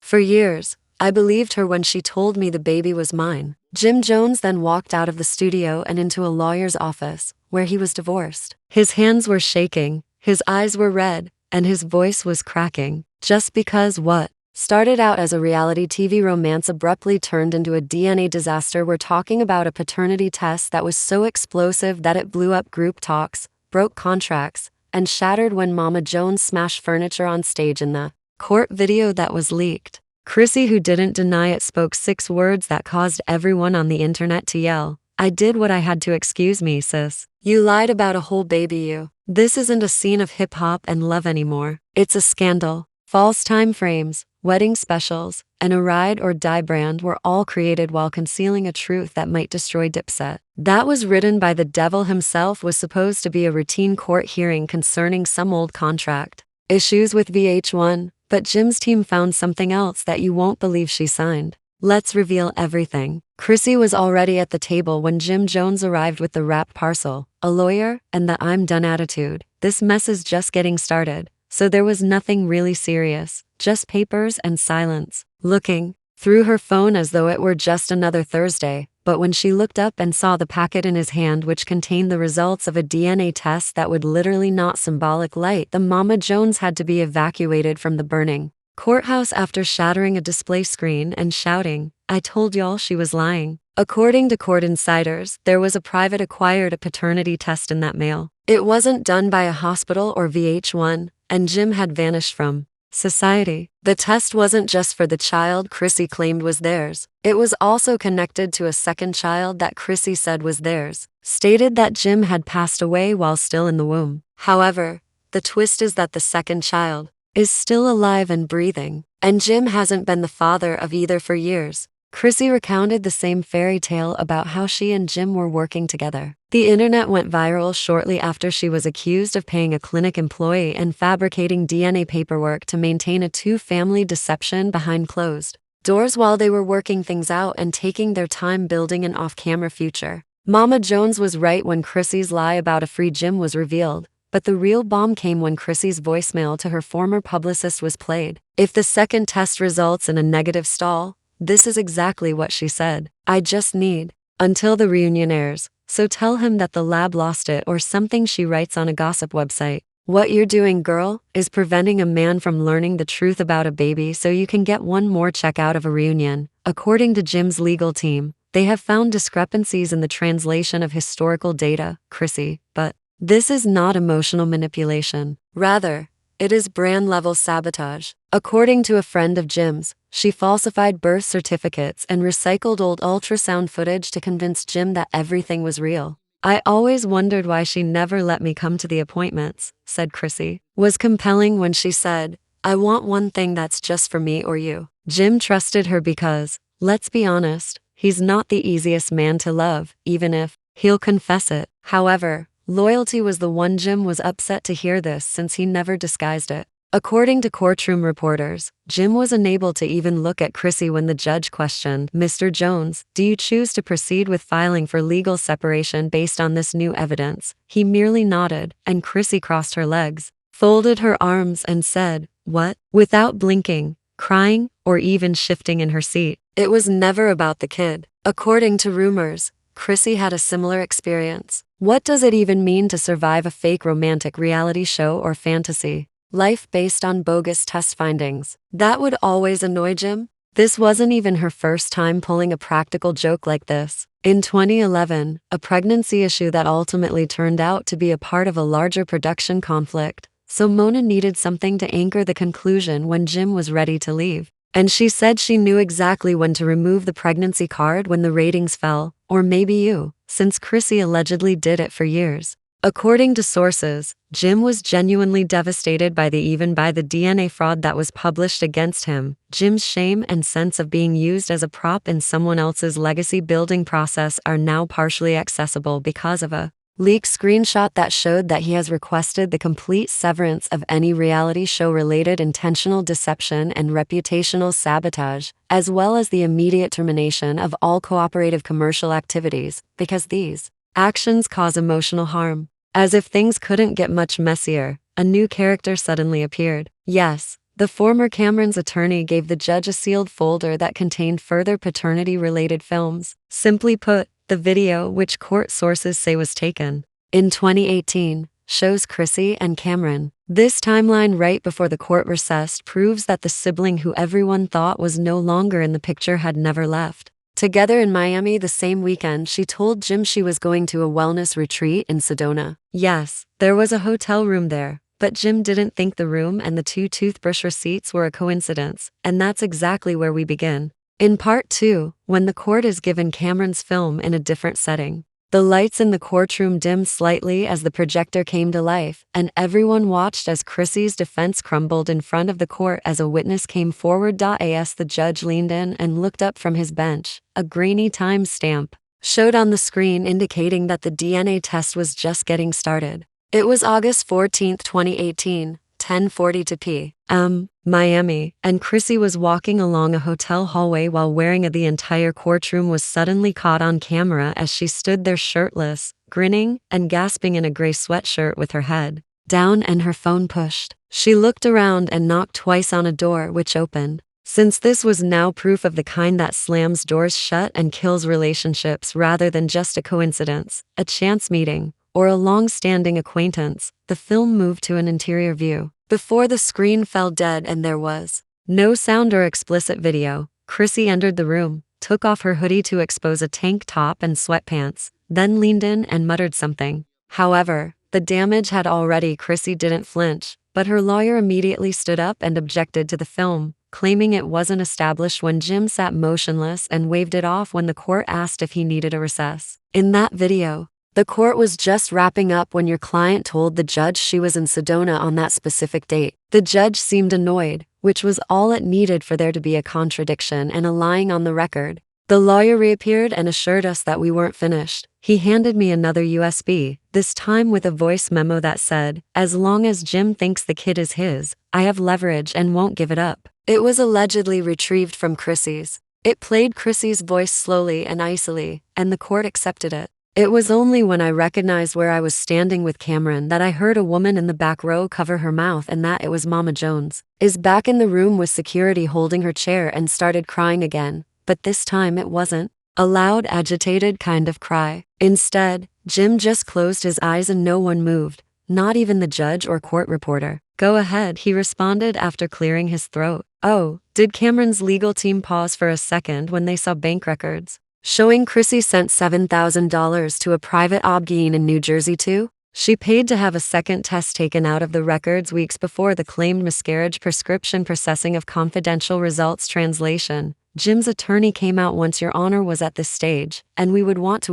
For years, I believed her when she told me the baby was mine. Jim Jones then walked out of the studio and into a lawyer's office, where he was divorced. His hands were shaking, his eyes were red, and his voice was cracking. Just because what started out as a reality TV romance abruptly turned into a DNA disaster. We're talking about a paternity test that was so explosive that it blew up group talks, broke contracts, and shattered when Mama Jones smashed furniture on stage in the court video that was leaked. Chrissy, who didn't deny it, spoke 6 words that caused everyone on the internet to yell, "I did what I had to. Excuse me, sis. You lied about a whole baby, you." This isn't a scene of hip-hop and love anymore. It's a scandal. False time frames, wedding specials, and a ride or die brand were all created while concealing a truth that might destroy Dipset. That was written by the devil himself. Was supposed to be a routine court hearing concerning some old contract issues with VH1, but Jim's team found something else that you won't believe she signed. Let's reveal everything. Chrissy was already at the table when Jim Jones arrived with the wrapped parcel, a lawyer, and the "I'm done" attitude. This mess is just getting started. So there was nothing really serious, just papers and silence. Looking through her phone as though it were just another Thursday, but when she looked up and saw the packet in his hand, which contained the results of a DNA test that would literally not symbolic light, the Mama Jones had to be evacuated from the burning courthouse after shattering a display screen and shouting, "I told y'all she was lying." According to court insiders, there was a private acquired paternity test in that mail. It wasn't done by a hospital or VH1, and Jim had vanished from society. The test wasn't just for the child Chrissy claimed was theirs. It was also connected to a second child that Chrissy said was theirs, stated that Jim had passed away while still in the womb. However, the twist is that the second child is still alive and breathing, and Jim hasn't been the father of either for years. Chrissy recounted the same fairy tale about how she and Jim were working together. The internet went viral shortly after she was accused of paying a clinic employee and fabricating DNA paperwork to maintain a two-family deception behind closed doors while they were working things out and taking their time building an off-camera future. Mama Jones was right when Chrissy's lie about a free Jim was revealed, but the real bomb came when Chrissy's voicemail to her former publicist was played. If the second test results in a negative stall, this is exactly what she said. "I just need until the reunion airs, so tell him that the lab lost it," or something she writes on a gossip website. "What you're doing, girl, is preventing a man from learning the truth about a baby so you can get one more check out of a reunion." According to Jim's legal team, they have found discrepancies in the translation of historical data, Chrissy, but this is not emotional manipulation. Rather, it is brand-level sabotage. According to a friend of Jim's, she falsified birth certificates and recycled old ultrasound footage to convince Jim that everything was real. "I always wondered why she never let me come to the appointments," said Chrissy. "Was compelling when she said, 'I want one thing that's just for me or you.'" Jim trusted her because, let's be honest, he's not the easiest man to love, even if he'll confess it. However, loyalty was the one. Jim was upset to hear this since he never disguised it. According to Courtroom reporters, Jim was unable to even look at Chrissy when the judge questioned, "Mr. Jones, do you choose to proceed with filing for legal separation based on this new evidence?" He merely nodded, and Chrissy crossed her legs, folded her arms, and said, "What?" without blinking, crying, or even shifting in her seat. It was never about the kid. According to rumors, Chrissy had a similar experience. What does it even mean to survive a fake romantic reality show or fantasy life based on bogus test findings? That would always annoy Jim. This wasn't even her first time pulling a practical joke like this. In 2011, a pregnancy issue that ultimately turned out to be a part of a larger production conflict, so Mona needed something to anchor the conclusion when Jim was ready to leave. And she said she knew exactly when to remove the pregnancy card when the ratings fell, or maybe you, since Chrissy allegedly did it for years. According to sources, Jim was genuinely devastated by the DNA fraud that was published against him. Jim's shame and sense of being used as a prop in someone else's legacy building process are now partially accessible because of a leaked screenshot that showed that he has requested the complete severance of any reality show-related intentional deception and reputational sabotage, as well as the immediate termination of all cooperative commercial activities, because these actions cause emotional harm. As if things couldn't get much messier, a new character suddenly appeared. Yes, The former Cameron's attorney gave the judge a sealed folder that contained further paternity-related films. Simply put, the video, which court sources say was taken in 2018, shows Chrissy and Cameron. This timeline right before the court recessed proves that the sibling who everyone thought was no longer in the picture had never left. Together in Miami the same weekend, she told Jim she was going to a wellness retreat in Sedona. Yes, there was a hotel room there, but Jim didn't think the room and the 2 toothbrush receipts were a coincidence, and that's exactly where we begin. In part 2, when the court is given Cameron's film in a different setting. The lights in the courtroom dimmed slightly as the projector came to life, and everyone watched as Chrissy's defense crumbled in front of the court as a witness came forward. As the judge leaned in and looked up from his bench, a grainy time stamp showed on the screen indicating that the DNA test was just getting started. It was August 14, 2018, 10:42 p.m., Miami, and Chrissy was walking along a hotel hallway while wearing the entire courtroom was suddenly caught on camera as she stood there shirtless, grinning, and gasping in a gray sweatshirt with her head down and her phone pushed. She looked around and knocked twice on a door, which opened. Since this was now proof of the kind that slams doors shut and kills relationships rather than just a coincidence, a chance meeting, or a long-standing acquaintance, the film moved to an interior view. Before the screen fell dead and there was no sound or explicit video, Chrissy entered the room, took off her hoodie to expose a tank top and sweatpants, then leaned in and muttered something. However, the damage had already. Chrissy didn't flinch, but her lawyer immediately stood up and objected to the film, claiming it wasn't established when Jim sat motionless and waved it off when the court asked if he needed a recess. In that video, the court was just wrapping up when your client told the judge she was in Sedona on that specific date. The judge seemed annoyed, which was all it needed for there to be a contradiction and a lying on the record. The lawyer reappeared and assured us that we weren't finished. He handed me another USB, this time with a voice memo that said, "As long as Jim thinks the kid is his, I have leverage and won't give it up." It was allegedly retrieved from Chrissy's. It played Chrissy's voice slowly and icily, and the court accepted it. It was only when I recognized where I was standing with Cameron that I heard a woman in the back row cover her mouth and that it was Mama Jones. Is back in the room with security holding her chair and started crying again, but this time it wasn't a loud, agitated kind of cry. Instead, Jim just closed his eyes and no one moved, not even the judge or court reporter. "Go ahead," he responded after clearing his throat. Oh, did Cameron's legal team pause for a second when they saw bank records showing Chrissy sent $7,000 to a private obgyn in New Jersey too? She paid to have a second test taken out of the records weeks before the claimed miscarriage. Prescription processing of confidential results. Translation: Jim's attorney came out once Your Honor was at this stage, and we want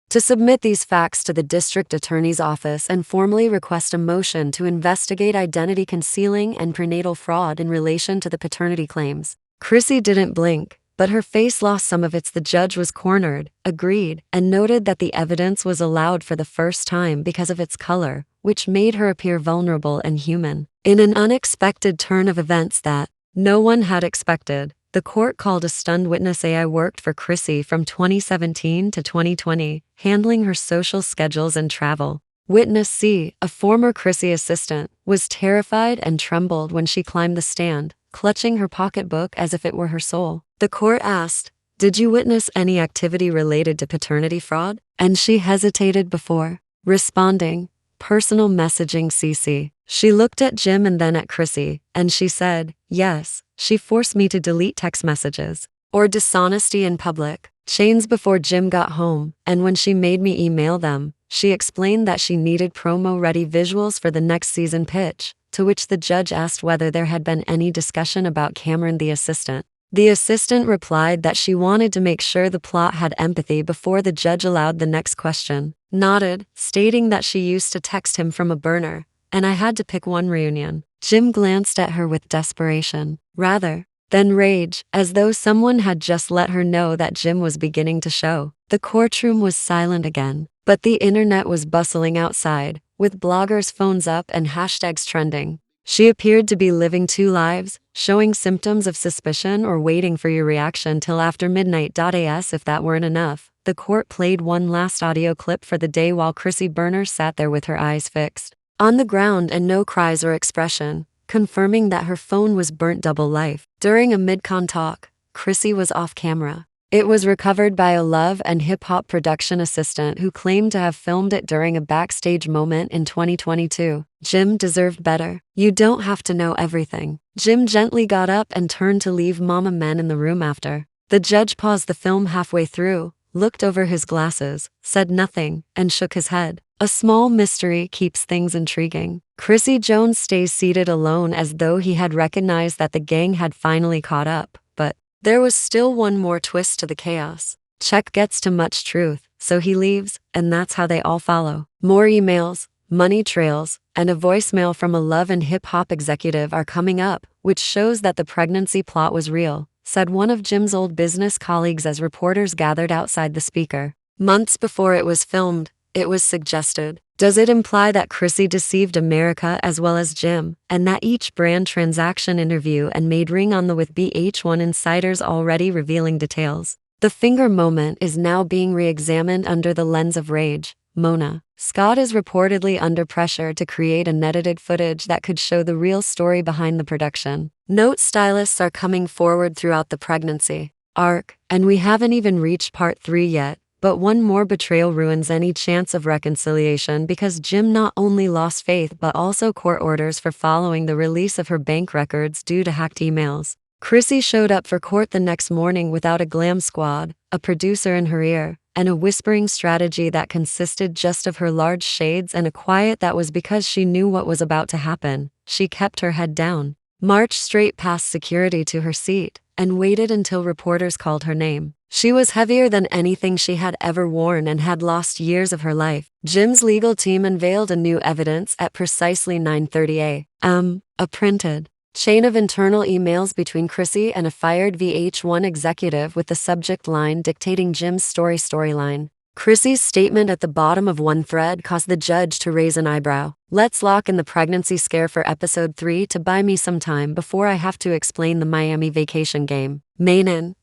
to submit these facts to the district attorney's office and formally request a motion to investigate identity concealing and prenatal fraud in relation to the paternity claims. Chrissy didn't blink, but her face lost some of its. The judge was cornered, agreed, and noted that the evidence was allowed for the first time because of its color, which made her appear vulnerable and human. In an unexpected turn of events that no one had expected, the court called a stunned witness. I worked for Chrissy from 2017 to 2020, handling her social schedules and travel. Witness C, a former Chrissy assistant, was terrified and trembled when she climbed the stand, clutching her pocketbook as if it were her soul. The court asked, "Did you witness any activity related to paternity fraud?" And she hesitated before responding, "Personal messaging CC." She looked at Jim and then at Chrissy, and she said, "Yes, she forced me to delete text messages." Or dishonesty in public. Chains before Jim got home, and when she made me email them, she explained that she needed promo-ready visuals for the next season pitch, to which the judge asked whether there had been any discussion about Cameron the assistant. The assistant replied that she wanted to make sure the plot had empathy before the judge allowed the next question. Nodded, stating that she used to text him from a burner, and I had to pick one. Reunion. Jim glanced at her with desperation, rather than rage, as though someone had just let her know that Jim was beginning to show. The courtroom was silent again, but the internet was bustling outside, with bloggers' phones up and hashtags trending. She appeared to be living two lives, showing symptoms of suspicion or waiting for your reaction till after midnight. As if that weren't enough, the court played one last audio clip for the day while Chrissy Burner sat there with her eyes fixed on the ground and no cries or expression. confirming that her phone was burnt double life. During a mid-con talk, Chrissy was off camera. It was recovered by a Love and Hip Hop production assistant who claimed to have filmed it during a backstage moment in 2022. Jim deserved better. You don't have to know everything. Jim gently got up and turned to leave Mama Men in the room after. The judge paused the film halfway through, looked over his glasses, said nothing, and shook his head. A small mystery keeps things intriguing. Chrissy Jones stays seated alone as though he had recognized that the gang had finally caught up, but there was still one more twist to the chaos. Chuck gets too much truth, so he leaves, and that's how they all follow. More emails, money trails, and a voicemail from a Love and Hip Hop executive are coming up, which shows that the pregnancy plot was real, said one of Jim's old business colleagues as reporters gathered outside the speaker. Months before it was filmed, it was suggested. Does it imply that Chrissy deceived America as well as Jim, and that each brand transaction interview and made ring on the with BH1 insiders already revealing details? The finger moment is now being re-examined under the lens of rage. Mona Scott is reportedly under pressure to create unedited footage that could show the real story behind the production. Note stylists are coming forward throughout the pregnancy arc, and we haven't even reached part 3 yet. But one more betrayal ruins any chance of reconciliation because Jim not only lost faith but also court orders for following the release of her bank records due to hacked emails. Chrissy showed up for court the next morning without a glam squad, a producer in her ear, and a whispering strategy that consisted just of her large shades and a quiet that was because she knew what was about to happen. She kept her head down, marched straight past security to her seat, and waited until reporters called her name. She was heavier than anything she had ever worn and had lost years of her life. Jim's legal team unveiled a new evidence at precisely 9:30 a.m. A printed chain of internal emails between Chrissy and a fired VH1 executive with the subject line dictating Jim's storyline. Chrissy's statement at the bottom of one thread caused the judge to raise an eyebrow. Let's lock in the pregnancy scare for episode 3 to buy me some time before I have to explain the Miami vacation game. Mainin,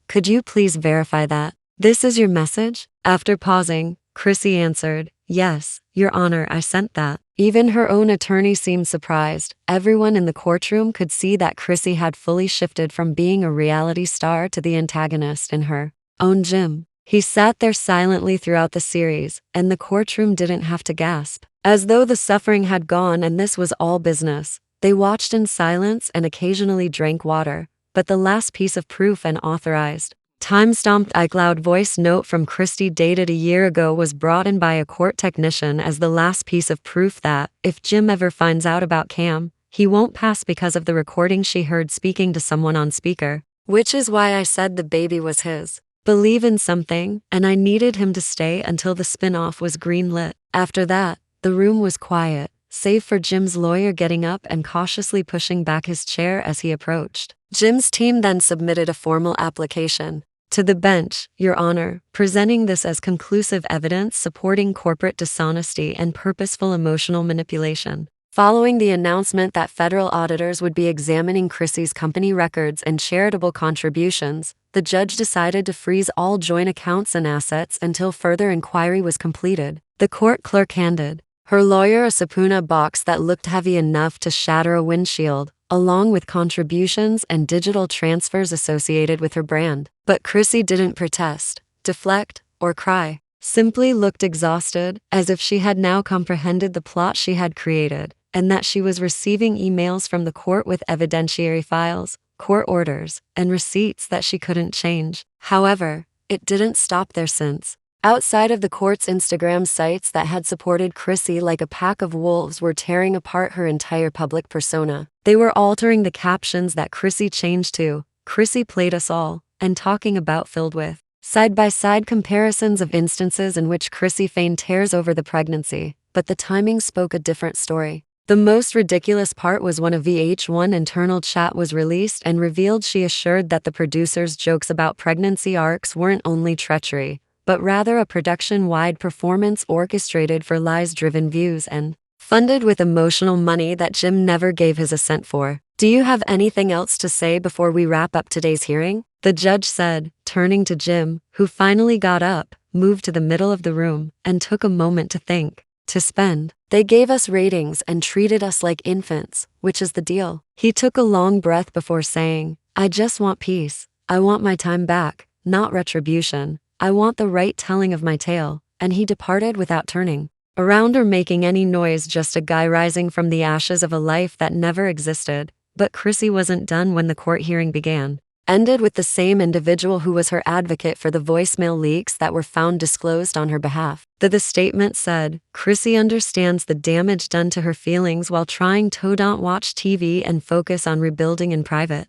could you please verify that? This is your message? After pausing, Chrissy answered, Yes, Your Honor, I sent that. Even her own attorney seemed surprised. Everyone in the courtroom could see that Chrissy had fully shifted from being a reality star to the antagonist in her own Jim. He sat there silently throughout the series, and the courtroom didn't have to gasp. As though the suffering had gone and this was all business. They watched in silence and occasionally drank water. But the last piece of proof, an authorized, time-stamped iCloud voice note from Christy dated a year ago, was brought in by a court technician as the last piece of proof that, if Jim ever finds out about Cam, he won't pass because of the recording she heard speaking to someone on speaker. Which is why I said the baby was his. Believe in something, and I needed him to stay until the spin-off was greenlit. After that, the room was quiet, save for Jim's lawyer getting up and cautiously pushing back his chair as he approached. Jim's team then submitted a formal application to the bench, Your Honor, presenting this as conclusive evidence supporting corporate dishonesty and purposeful emotional manipulation. Following the announcement that federal auditors would be examining Chrissy's company records and charitable contributions, the judge decided to freeze all joint accounts and assets until further inquiry was completed. The court clerk handed her lawyer a subpoena box that looked heavy enough to shatter a windshield, along with contributions and digital transfers associated with her brand. But Chrissy didn't protest, deflect, or cry. Simply looked exhausted, as if she had now comprehended the plot she had created, and that she was receiving emails from the court with evidentiary files, court orders, and receipts that she couldn't change. However, it didn't stop there since. Outside of the court's Instagram, sites that had supported Chrissy like a pack of wolves were tearing apart her entire public persona. They were altering the captions that Chrissy changed to, Chrissy played us all, and talking about filled with side-by-side comparisons of instances in which Chrissy feigned tears over the pregnancy, but the timing spoke a different story. The most ridiculous part was when a VH1 internal chat was released and revealed she assured that the producer's jokes about pregnancy arcs weren't only treachery, but rather a production-wide performance orchestrated for lies-driven views and funded with emotional money that Jim never gave his assent for. Do you have anything else to say before we wrap up today's hearing? The judge said, turning to Jim, who finally got up, moved to the middle of the room, and took a moment to think. to spend. They gave us ratings and treated us like infants, which is the deal. He took a long breath before saying, I just want peace. I want my time back, not retribution. I want the right telling of my tale. And he departed without turning around or making any noise, just a guy rising from the ashes of a life that never existed. But Chrissy wasn't done when the court hearing began. Ended with the same individual who was her advocate for the voicemail leaks that were found disclosed on her behalf. The statement said, Chrissy understands the damage done to her feelings while trying to don't watch TV and focus on rebuilding in private.